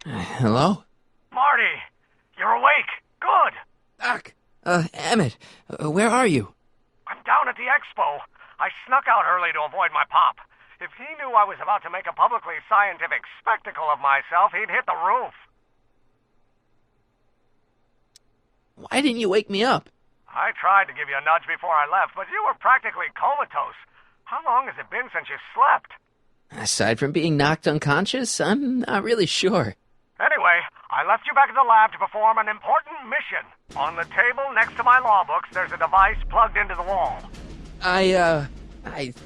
Hello? Marty, you're awake. Good. Doc. Emmett, where are you? I'm down at the Expo. I snuck out early to avoid my pop. If he knew I was about to make a publicly scientific spectacle of myself, he'd hit the roof. Why didn't you wake me up? I tried to give you a nudge before I left, but you were practically comatose. How long has it been since you slept? Aside from being knocked unconscious, I'm not really sure. Anyway, I left you back at the lab to perform an important mission. On the table next to my law books, there's a device plugged into the wall. I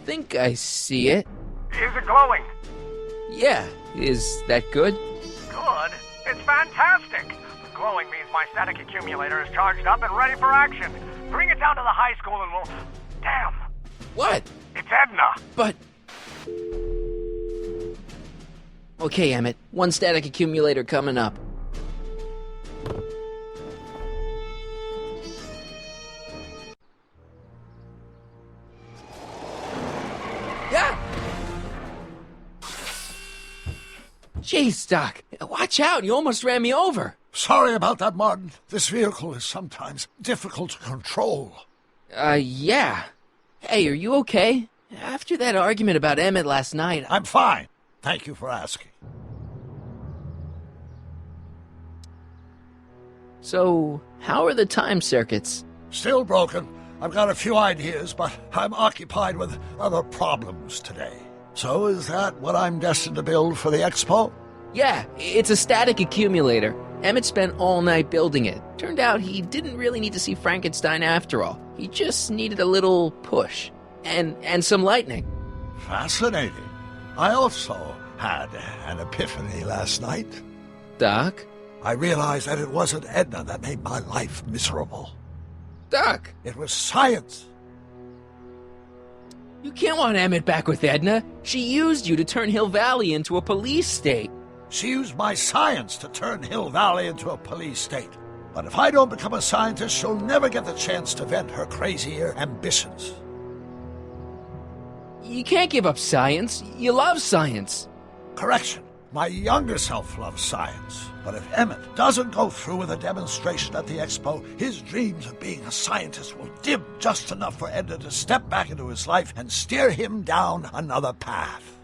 think I see it. Is it glowing? Yeah, is that good? Good? It's fantastic! Glowing means my static accumulator is charged up and ready for action. Bring it down to the high school and we'll... Damn! What? It's Edna! But... Okay, Emmett. One static accumulator coming up. Yeah! Jeez, Doc. Watch out. You almost ran me over. Sorry about that, Martin. This vehicle is sometimes difficult to control. Yeah. Hey, are you okay? After that argument about Emmett last night... I'm fine. Thank you for asking. So, how are the time circuits? Still broken. I've got a few ideas, but I'm occupied with other problems today. So is that what I'm destined to build for the Expo? Yeah, it's a static accumulator. Emmett spent all night building it. Turned out he didn't really need to see Frankenstein after all. He just needed a little push. And some lightning. Fascinating. I also had an epiphany last night. Doc? I realized that it wasn't Edna that made my life miserable. Doc! It was science. You can't want Emmett back with Edna. She used you to turn Hill Valley into a police state. She used my science to turn Hill Valley into a police state. But if I don't become a scientist, she'll never get the chance to vent her crazier ambitions. You can't give up science. You love science. Correction. My younger self loves science. But if Emmett doesn't go through with a demonstration at the Expo, his dreams of being a scientist will dim just enough for Edna to step back into his life and steer him down another path.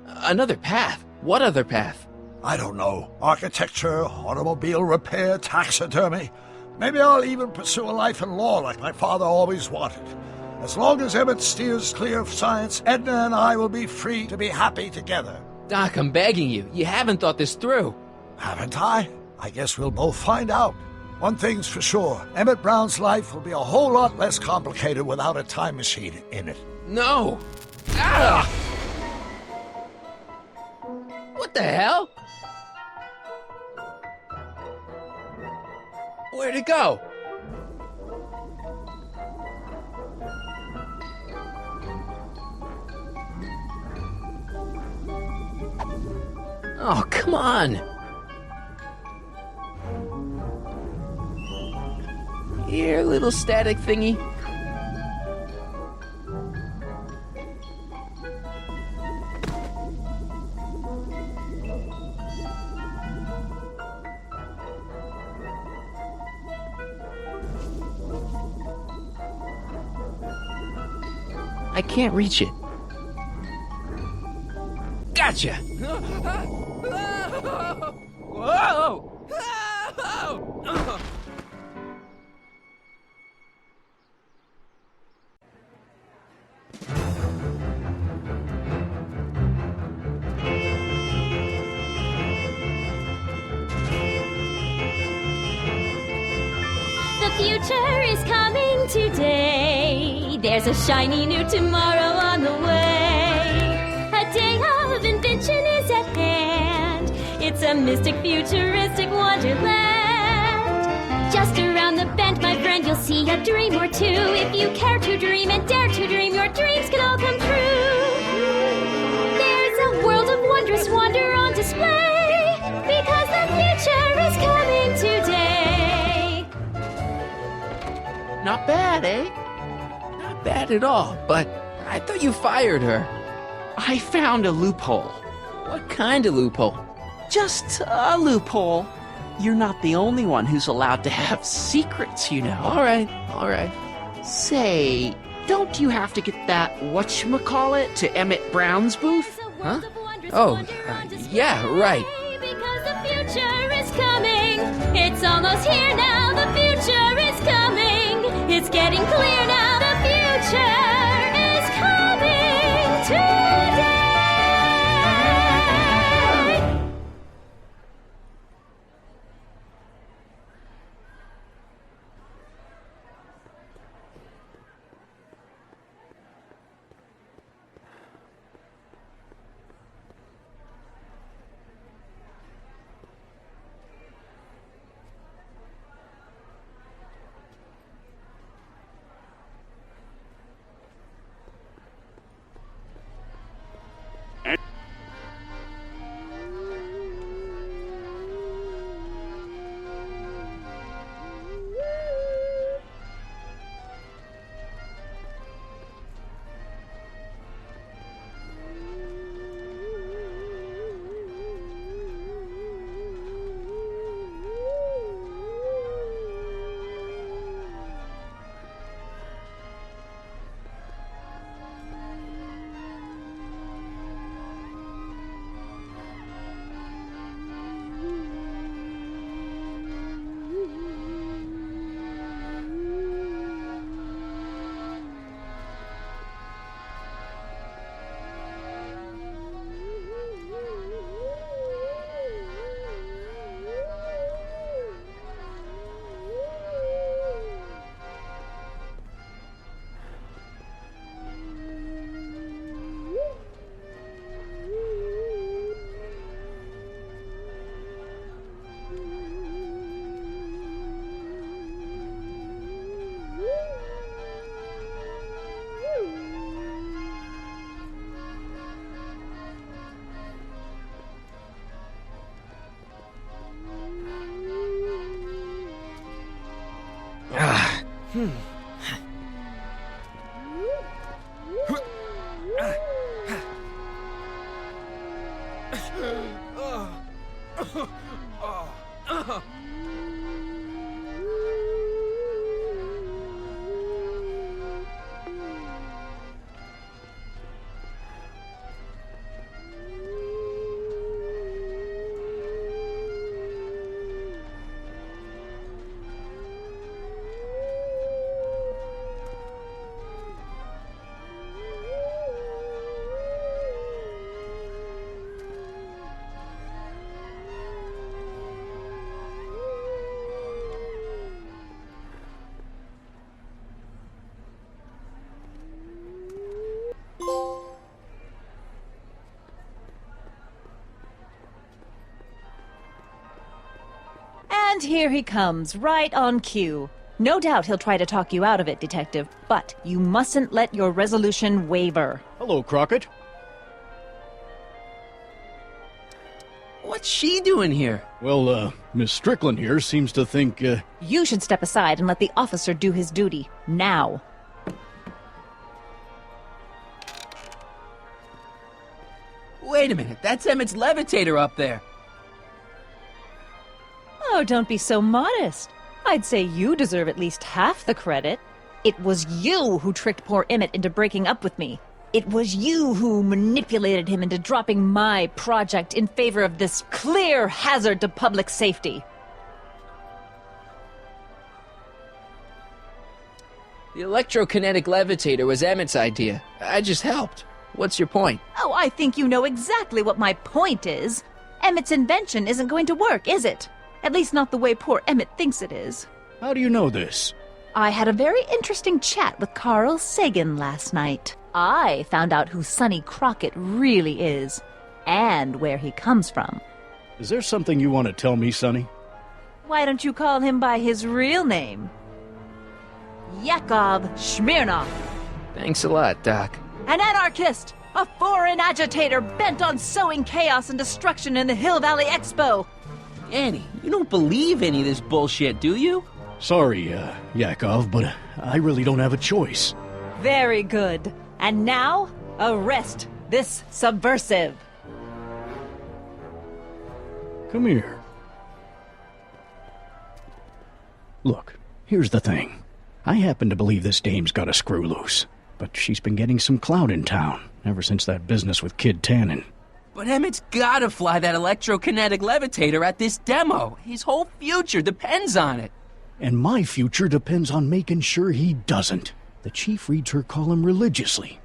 Another path? What other path? I don't know. Architecture, automobile repair, taxidermy. Maybe I'll even pursue a life in law like my father always wanted. As long as Emmett steers clear of science, Edna and I will be free to be happy together. Doc, I'm begging you. You haven't thought this through. Haven't I? I guess we'll both find out. One thing's for sure. Emmett Brown's life will be a whole lot less complicated without a time machine in it. No! Ah! What the hell? Where'd it go? Oh, come on! Here, little static thingy. I can't reach it. Gotcha! Whoa! The future is coming today. There's a shiny new tomorrow on the way. A day of invention is at hand. It's a mystic, futuristic wonderland. Just around the bend, my friend, you'll see a dream or two. If you care to dream and dare to dream, your dreams can all come true. There's a world of wondrous wonder on display, because the future is coming today. Not bad, eh? Not bad at all, but I thought you fired her. I found a loophole. What kind of loophole? Just a loophole. You're not the only one who's allowed to have secrets, you know. All right, all right. Say, don't you have to get that whatchamacallit to Emmett Brown's booth? Huh? Oh, yeah, right. Because the future is coming. It's almost here now. The future is coming. It's getting clear now. The future is coming today. And here he comes, right on cue. No doubt he'll try to talk you out of it, Detective, but you mustn't let your resolution waver. Hello, Crockett. What's she doing here? Well, Miss Strickland here seems to think, You should step aside and let the officer do his duty. Now. Wait a minute, that's Emmett's levitator up there. Oh, don't be so modest. I'd say you deserve at least half the credit. It was you who tricked poor Emmett into breaking up with me. It was you who manipulated him into dropping my project in favor of this clear hazard to public safety. The electrokinetic levitator was Emmett's idea. I just helped. What's your point? Oh, I think you know exactly what my point is. Emmett's invention isn't going to work, is it? At least not the way poor Emmett thinks it is. how do you know this? I had a very interesting chat with Carl Sagan last night. I found out who Sonny Crockett really is, and where he comes from. Is there something you want to tell me, Sonny? Why don't you call him by his real name? Yakov Smirnov. Thanks a lot, Doc. An anarchist! A foreign agitator bent on sowing chaos and destruction in the Hill Valley Expo! Annie, you don't believe any of this bullshit, do you? Sorry, Yakov, but I really don't have a choice. Very good. And now, arrest this subversive. Come here. Look, here's the thing. I happen to believe this dame's got a screw loose, but she's been getting some clout in town ever since that business with Kid Tannen. But Emmett's gotta fly that electrokinetic levitator at this demo. His whole future depends on it. And my future depends on making sure he doesn't. The chief reads her column religiously.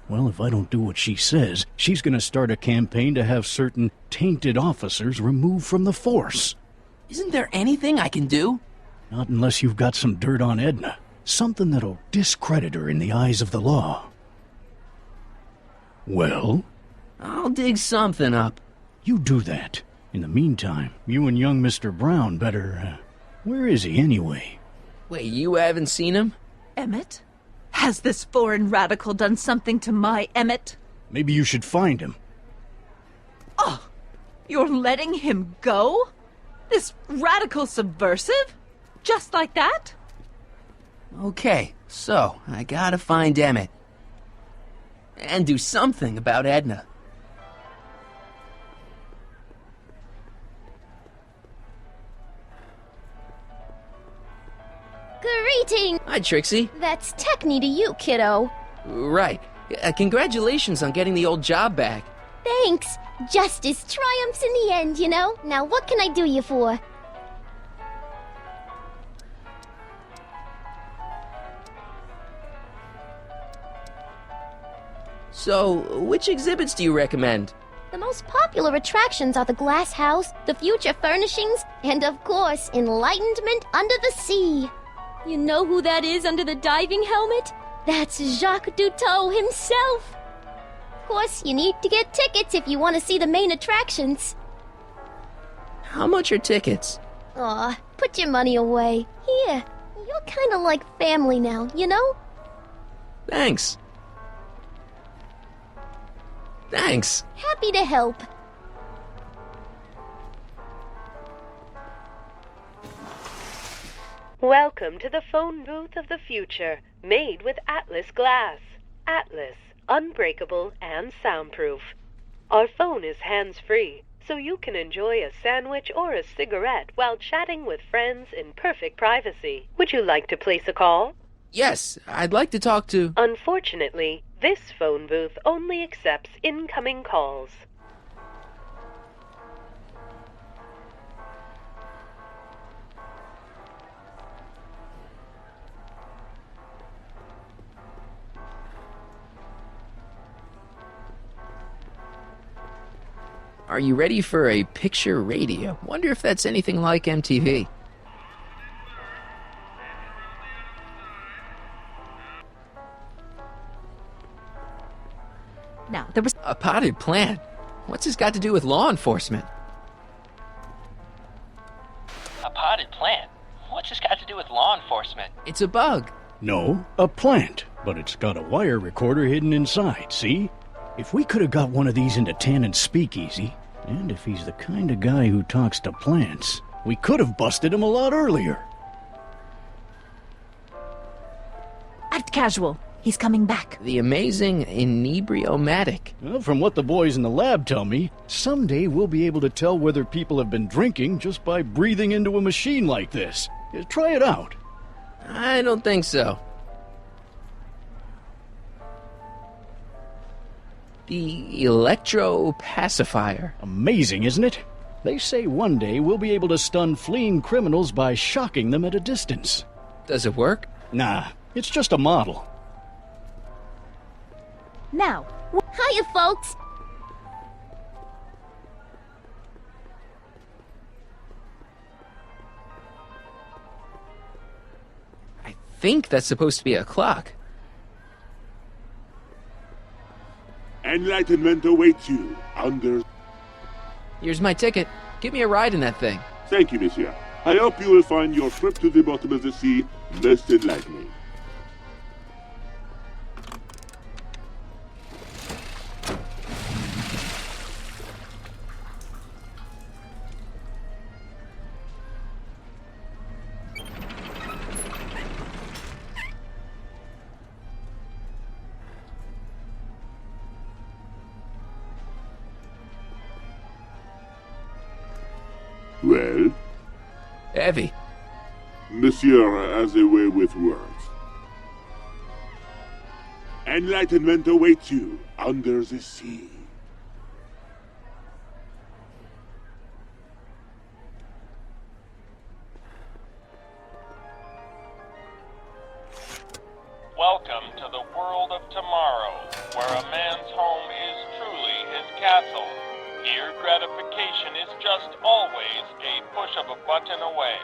Well, if I don't do what she says, she's gonna start a campaign to have certain tainted officers removed from the force. Isn't there anything I can do? Not unless you've got some dirt on Edna. Something that'll discredit her in the eyes of the law. Well? I'll dig something up. You do that. In the meantime, you and young Mr. Brown better... where is he anyway? Wait, you haven't seen him? Emmett? Has this foreign radical done something to my Emmett? Maybe you should find him. Oh, you're letting him go? This radical subversive? Just like that? Okay, so I gotta find Emmett. And do something about Edna. Greeting! Hi, Trixie. That's Techni to you, kiddo. Right. Congratulations on getting the old job back. Thanks. Justice triumphs in the end, you know? Now what can I do you for? So, which exhibits do you recommend? The most popular attractions are the Glass House, the Future Furnishings, and of course, Enlightenment Under the Sea. You know who that is under the diving helmet? That's Jacques Duteau himself. Of course, you need to get tickets if you want to see the main attractions. How much are tickets? Aw, put your money away. Here, you're kinda like family now, you know? Thanks. Thanks. Happy to help. Welcome to the phone booth of the future, made with Atlas glass. Atlas, unbreakable and soundproof. Our phone is hands-free, so you can enjoy a sandwich or a cigarette while chatting with friends in perfect privacy. Would you like to place a call? Yes, I'd like to talk to... Unfortunately, this phone booth only accepts incoming calls. Are you ready for a picture radio? Wonder if that's anything like MTV. Now, there was... A potted plant? What's this got to do with law enforcement? A potted plant? What's this got to do with law enforcement? It's a bug. No, a plant. But it's got a wire recorder hidden inside, see? If we could have got one of these into Tannen's speakeasy, and if he's the kind of guy who talks to plants, we could have busted him a lot earlier. Act casual. He's coming back. The amazing inebriomatic. Well, from what the boys in the lab tell me, someday we'll be able to tell whether people have been drinking just by breathing into a machine like this. Try it out. I don't think so. The electro-pacifier. Amazing, isn't it? They say one day we'll be able to stun fleeing criminals by shocking them at a distance. Does it work? Nah, it's just a model. Now, Hiya, folks. I think that's supposed to be a clock. Enlightenment awaits you under... Here's my ticket. Give me a ride in that thing. Thank you, monsieur. I hope you will find your trip to the bottom of the sea most enlightening. Well, Heavy. Monsieur has a way with words. Enlightenment awaits you under the sea. Welcome to the world of tomorrow, where a man's home is truly his castle. Here, gratification is just always a push of a button away.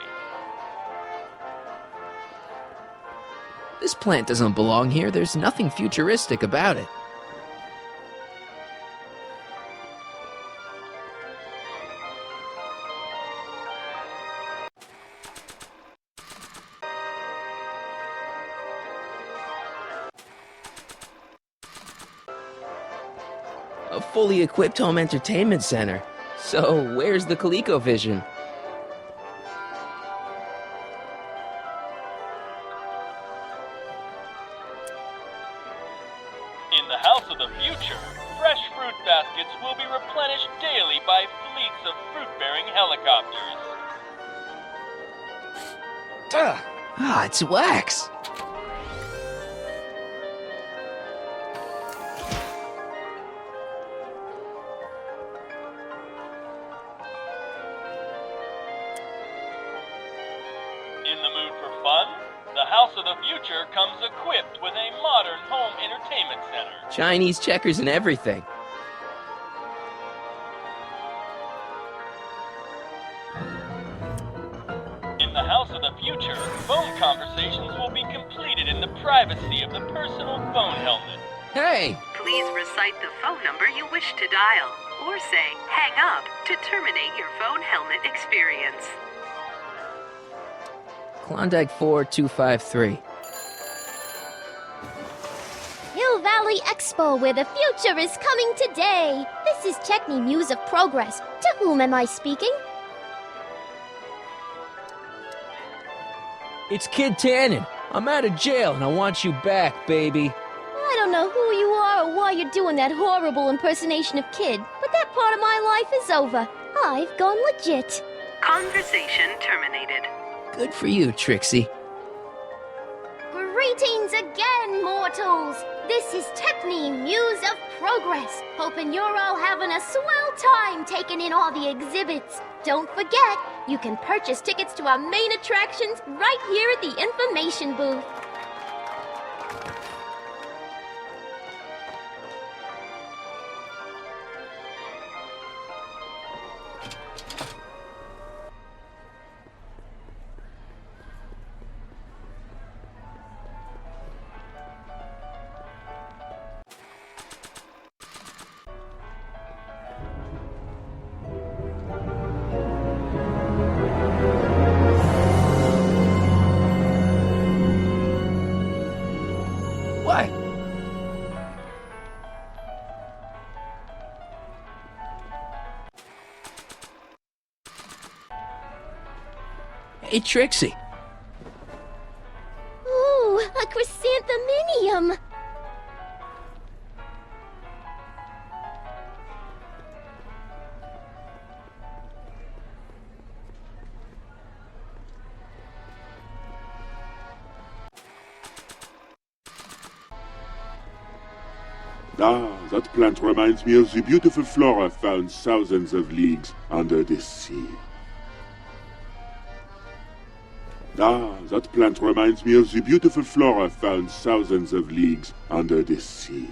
This plant doesn't belong here. There's nothing futuristic about it. A fully equipped home entertainment center. So, where's the ColecoVision? In the house of the future, fresh fruit baskets will be replenished daily by fleets of fruit-bearing helicopters. Ah, it's wax. In the mood for fun? The House of the Future comes equipped with a modern home entertainment center. Chinese checkers and everything. In the House of the Future, phone conversations will be completed in the privacy of the personal phone helmet. Hey! Please recite the phone number you wish to dial, or say hang up to terminate your phone helmet experience. Klondike 4253. Hill Valley Expo, where the future is coming today. This is Techni Muse of Progress. To whom am I speaking? It's Kid Tannen. I'm out of jail and I want you back, baby. I don't know who you are or why you're doing that horrible impersonation of Kid, but that part of my life is over. I've gone legit. Conversation terminated. Good for you, Trixie. Greetings again, mortals! This is Techni Muse of Progress. Hoping you're all having a swell time taking in all the exhibits. Don't forget, you can purchase tickets to our main attractions right here at the information booth. What? Hey, Trixie. Ooh, a chrysantheminium! Ah, that plant reminds me of the beautiful flora found thousands of leagues under the sea. Ah, that plant reminds me of the beautiful flora found thousands of leagues under the sea.